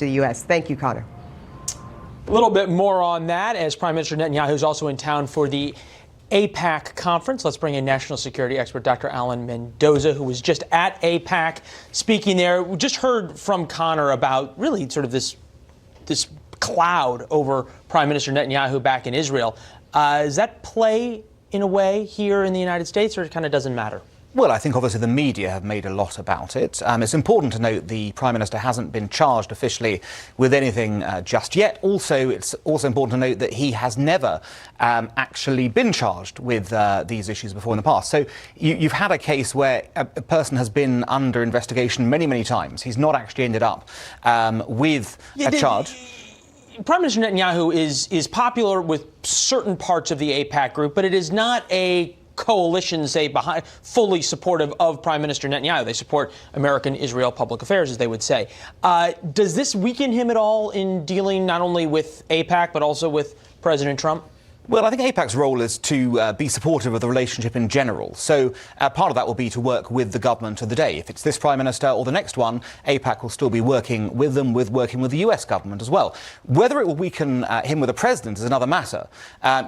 to the U.S. Thank you, Connor. A little bit more on that as Prime Minister Netanyahu is also in town for the AIPAC conference. Let's bring in national security expert Dr. Alan Mendoza, who was just at AIPAC speaking there. We just heard from Connor about really sort of this cloud over Prime Minister Netanyahu back in Israel. Does that play in a way here in the United States, or it kind of doesn't matter? Well, I think obviously the media have made a lot about it. It's important to note the Prime Minister hasn't been charged officially with anything just yet. Also, it's also important to note that he has never actually been charged with these issues before in the past. So you've had a case where a person has been under investigation many, many times. He's not actually ended up with a charge. Prime Minister Netanyahu is popular with certain parts of the AIPAC group, but it is not a coalition, say, behind fully supportive of Prime Minister Netanyahu. They support American Israel public affairs, as they would say. Does this weaken him at all in dealing not only with AIPAC, but also with President Trump? Well, I think AIPAC's role is to be supportive of the relationship in general. So part of that will be to work with the government of the day. If it's this Prime Minister or the next one, AIPAC will still be working with them, working with the US government as well. Whether it will weaken him with the president is another matter.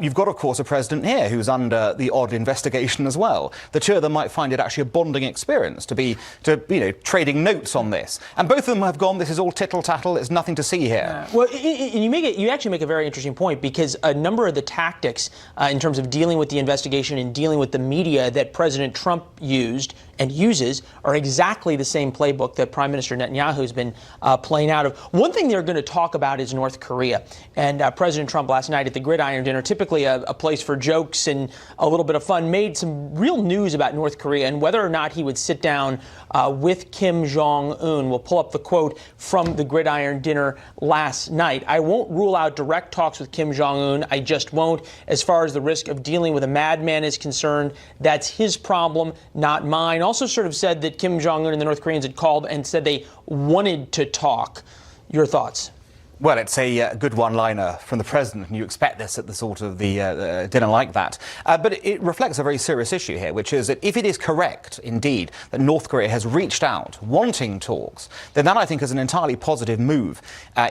You've got, of course, a president here who's under the odd investigation as well. The two of them might find it actually a bonding experience to trading notes on this. And both of them have gone, this is all tittle-tattle, there's nothing to see here. Well, you actually make a very interesting point, because a number of the tactics in terms of dealing with the investigation and dealing with the media that President Trump used and uses are exactly the same playbook that Prime Minister Netanyahu has been playing out of. One thing they're going to talk about is North Korea. And President Trump last night at the Gridiron Dinner, typically a place for jokes and a little bit of fun, made some real news about North Korea and whether or not he would sit down with Kim Jong-un. We'll pull up the quote from the Gridiron Dinner last night. "I won't rule out direct talks with Kim Jong-un. I just won't. As far as the risk of dealing with a madman is concerned, that's his problem, not mine." Also sort of said that Kim Jong-un and the North Koreans had called and said they wanted to talk. Your thoughts? Well, it's a good one-liner from the president, and you expect this at the sort of the dinner like that. But it reflects a very serious issue here, which is that if it is correct, indeed, that North Korea has reached out wanting talks, then that, I think, is an entirely positive move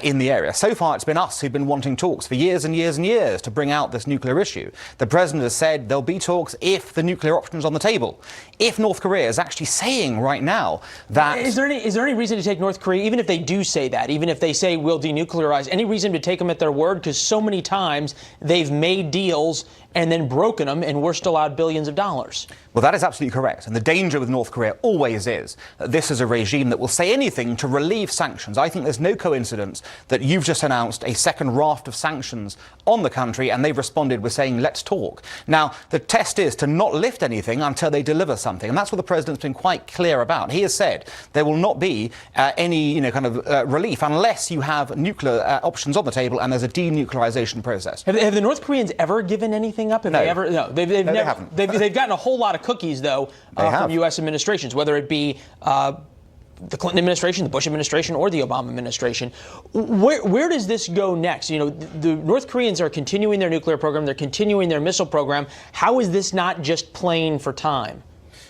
in the area. So far, it's been us who've been wanting talks for years and years and years to bring out this nuclear issue. The president has said there'll be talks if the nuclear option is on the table. If North Korea is actually saying right now that... Is there any reason to take North Korea, even if they do say that, even if they say we'll denuclearize, any reason to take them at their word? Because so many times they've made deals and then broken them, and we're still out billions of dollars. Well, that is absolutely correct. And the danger with North Korea always is that this is a regime that will say anything to relieve sanctions. I think there's no coincidence that you've just announced a second raft of sanctions on the country, and they've responded with saying, let's talk. Now, the test is to not lift anything until they deliver something. And that's what the president's been quite clear about. He has said there will not be any relief unless you have nuclear options on the table and there's a denuclearization process. Have the North Koreans ever given anything up? Have no. They ever? No, they've no, never. They haven't. They've gotten a whole lot of cookies, though, from U.S. administrations, whether it be the Clinton administration, the Bush administration, or the Obama administration. Where does this go next? You know, the North Koreans are continuing their nuclear program. They're continuing their missile program. How is this not just playing for time?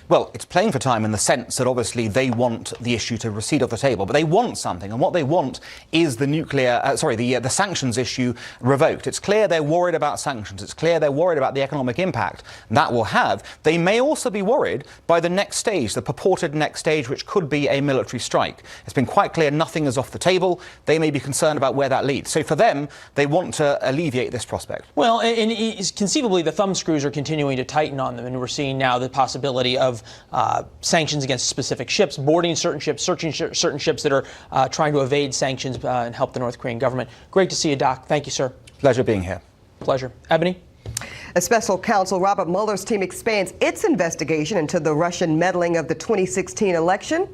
Well, it's playing for time in the sense that obviously they want the issue to recede off the table, but they want something, and what they want is the the sanctions issue revoked. It's clear they're worried about sanctions. It's clear they're worried about the economic impact that will have. They may also be worried by the next stage, the purported next stage, which could be a military strike. It's been quite clear nothing is off the table. They may be concerned about where that leads. So for them, they want to alleviate this prospect. Well, and conceivably the thumb screws are continuing to tighten on them, and we're seeing now the possibility of sanctions against specific ships, boarding certain ships, searching certain ships that are trying to evade sanctions and help the North Korean government. Great to see you, Doc. Thank you, sir. Pleasure being here. Pleasure. Ebony? A special counsel Robert Mueller's team expands its investigation into the Russian meddling of the 2016 election.